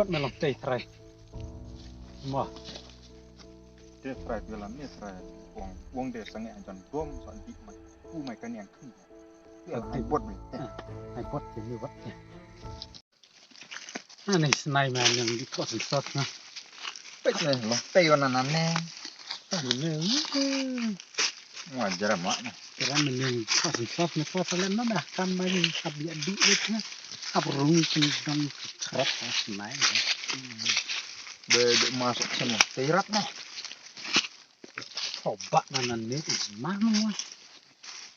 ดมาลองเตะไตรมั่วเตะไตรเวลาเนี่ยไตรวงเดชสังเกตจนร่วมสอนดีมันกู้ไม่กันอย่างขึ้นเพื่อให้บดเลยให้บดจะมีวัดเนี่ยนี่สไนมันยังดีกว่าสุดสดนะไปเลยหรอเตะวันนั้นแน่มันเนี่ยว่าจะระมัดนะจะระมันยังข้อสุดสดเนี่ยข้อสลับนั่นนะทำมาดีขับเบียดดีเลยนะขับรุ่งจนดังครับสไนเบอมาสุดสนุกตีรัดนะขอบะนั่นนี่mana wah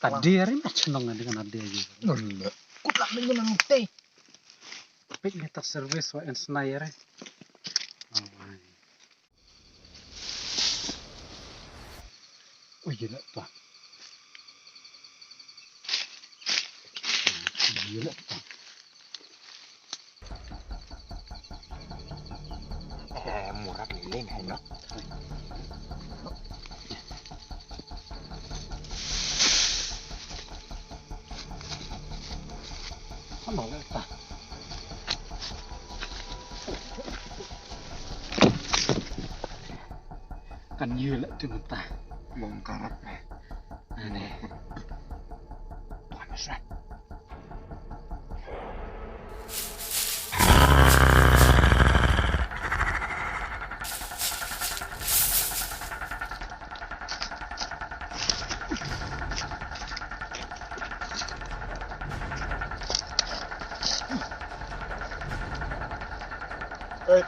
tadi hari macam nongan dengan ada aja nggak kut lah dengan nanti tapi kita service wa en snayer oh iya pak iya pak murah lilin enak Ano lang ito? Kanyula ito mo ta. Buong karap na. Ano eh? Tuwan siya. Hey.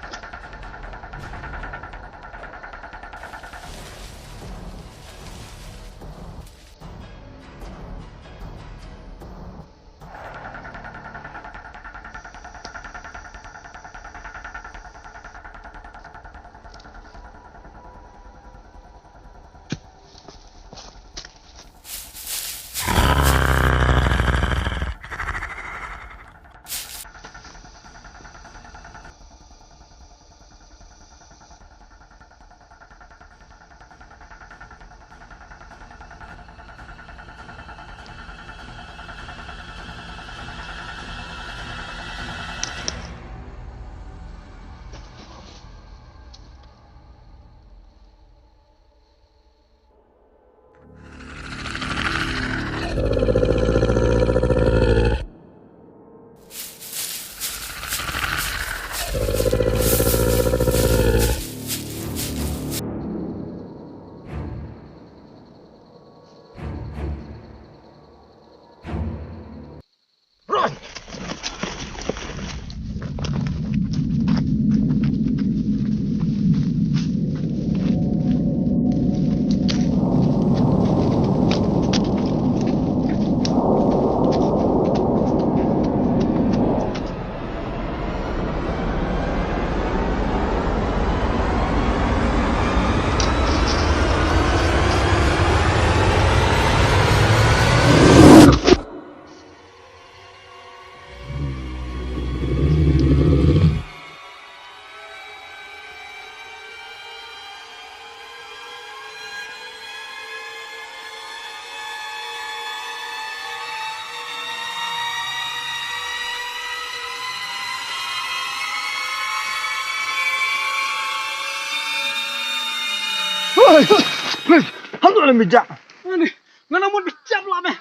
Hantu ada bijak. Ini, nggak mau bijak lah meh.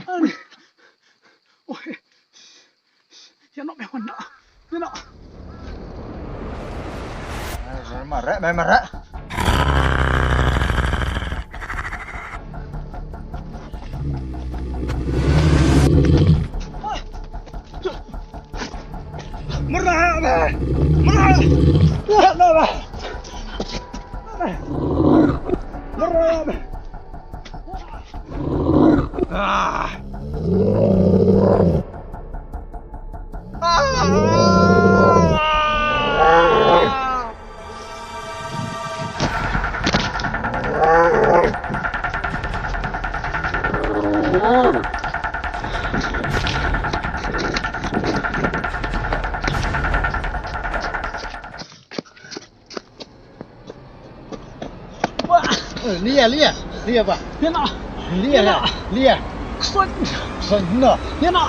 Ini, oh, ya nak meh nak, ya nak. Marah, marah. Marah, marah, marah. Lia apa? Yana, Lia. Son, no, yana.